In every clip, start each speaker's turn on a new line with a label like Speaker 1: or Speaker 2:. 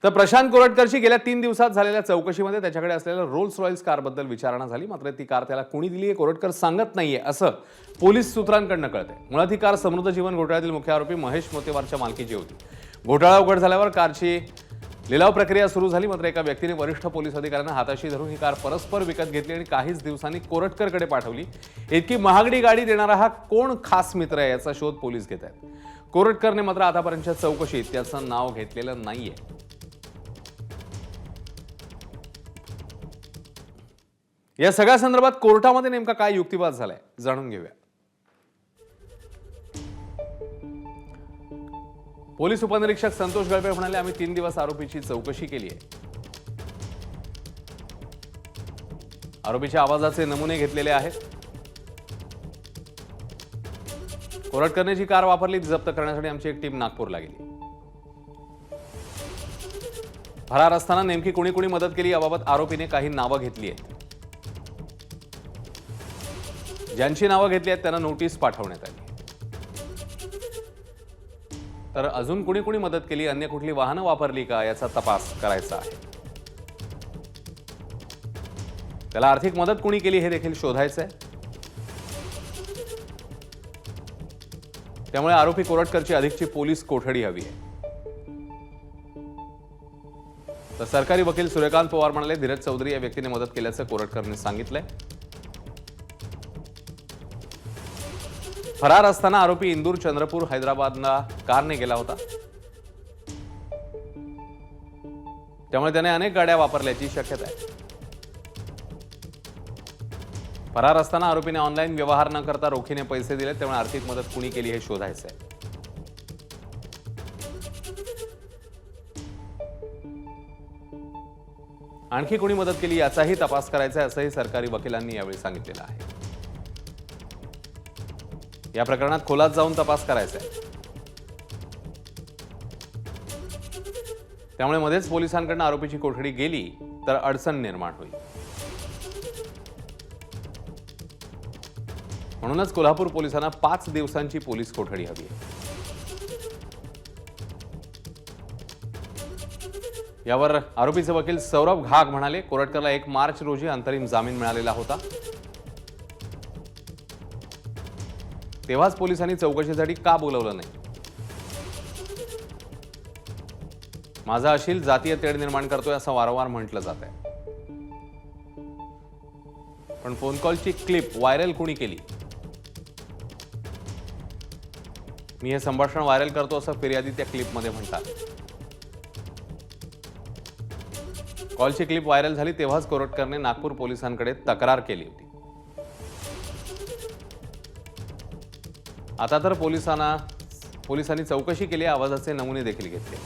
Speaker 1: तर प्रशांत कोरटकरची गेल्या 3 दिवसात झालेल्या चौकशीमध्ये त्याच्याकडे असलेल्या रोल्स रॉयल्स कारबद्दल विचारणा झाली। मात्र ती कार त्याला कोणी दिली हे कोरटकर सांगत नाहीये असं पोलीस सूत्रांकडून कळतंय। मुळात ही कार समृद्ध जीवन घोटाळ्यातील मुख्य आरोपी महेश मोतेवारच्या मालकीची होती। घोटाळा उघड झाल्यावर कारची लिलाव प्रक्रिया सुरू झाली। मात्र एका व्यक्तीने वरिष्ठ पोलीस अधिकाऱ्यांना हाताशी धरून ही कार परस्पर विकत घेतली आणि काहीच दिवसांनी कोरटकरकडे पाठवली। इतकी महागडी गाडी देणारा हा कोण खास मित्र आहे याचा शोध पोलीस घेत आहेत। कोरटकरने मात्र आतापर्यंतच्या चौकशीत त्याचं नाव घेतलेलं नाहीये। या सगळ्या संदर्भात कोर्टामध्ये नेमका काय युक्तिवाद झालाय जाणून घेऊया। पोलीस उपनिरीक्षक संतोष गळपे म्हणाले, आम्ही 3 दिवस आरोपीची चौकशी केली आहे। आरोपीच्या आवाजाचे नमुने घेतलेले आहेत। कोरटकरने जी कार वापरली ती जप्त करण्यासाठी आमची एक टीम नागपूरला गेली। फरार असताना नेमकी कोणी कोणी मदत केली याबाबत आरोपीने काही नावं घेतली आहेत। ज्यांची नावं घेतली आहेत त्यांना नोटीस पाठवण्यात आली। तर अजून कोणी कोणी मदत केली, अन्य कुठली वाहनं वापरली का याचा तपास करायचा आहे। त्याला आर्थिक मदत कोणी केली हे देखील शोधायचं आहे। त्यामुळे आरोपी कोरटकरची अधिकची पोलीस कोठडी हवी आहे। तर सरकारी वकील सूर्यकांत पवार म्हणाले, धीरज चौधरी या व्यक्तीने मदत केल्याचं कोरटकरने सांगितलंय। फरार असताना आरोपी इंदूर, चंद्रपूर, हैदराबादला कारने गेला होता। त्यामुळे त्याने अनेक गाड्या वापरल्याची शक्यता आहे। फरार असताना आरोपीने ऑनलाईन व्यवहार न करता रोखीने पैसे दिले, त्यामुळे आर्थिक मदत कुणी केली हे शोधायचं आहे। आणखी कोणी मदत केली याचाही तपास करायचा आहे असंही सरकारी वकिलांनी यावेळी सांगितलेलं आहे। या प्रकरणात खोलात जाऊन तपास करायचा आहे। त्यामुळे मध्येच पोलिसांकडून आरोपीची कोठडी गेली तर अडचण निर्माण होईल। म्हणूनच कोल्हापूर पोलिसांना 5 दिवसांची पोलीस कोठडी हवी आहे। यावर आरोपीचे वकील सौरभ घाग म्हणाले, कोरटकरला 1 मार्च रोजी अंतरिम जामीन मिळालेला होता। तेव्हाच पोलिसांनी चौकशीसाठी का बोलवलं नाही? माझा अशील जातीय तेढ निर्माण करतोय असं वारंवार म्हटलं जात आहे। पण फोन कॉलची क्लिप व्हायरल कोणी केली? मी हे संभाषण व्हायरल करतो असं फिर्यादी त्या क्लिपमध्ये म्हणतात। कॉलची क्लिप व्हायरल झाली तेव्हाच कोरटकरने नागपूर पोलिसांकडे तक्रार केली होती। आता तर पोलिसांनी चौकशी केली, आवाजाचे नमुने देखील घेतले।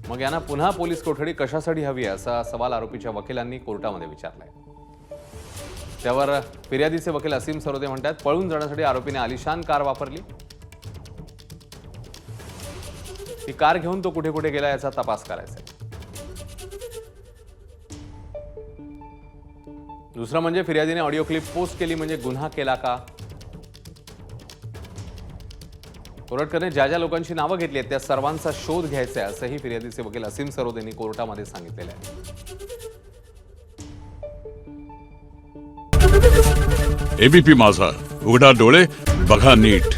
Speaker 1: मग यांना पुन्हा पोलीस कोठडी कशासाठी हवी असा सवाल आरोपीच्या वकिलांनी कोर्टामध्ये विचारलाय। त्यावर फिर्यादीचे वकील असीम सरोदे म्हणतात, पळून जाण्यासाठी आरोपीने आलिशान कार वापरली। ती कार घेऊन तो कुठे कुठे गेला याचा तपास करायचा आहे। दुसरं म्हणजे फिर्यादीने ऑडिओ क्लिप पोस्ट केली म्हणजे गुन्हा केला का? कोरटकरने ज्या ज्या लोकांची नावं घेतली आहेत त्या सर्वांचा शोध घ्यायचा आहे असंही फिर्यादीचे वकील असीम सरोदेंनी कोर्टामध्ये सांगितलेलं आहे।
Speaker 2: एबीपी माझा, उघडा डोळे बघा नीट।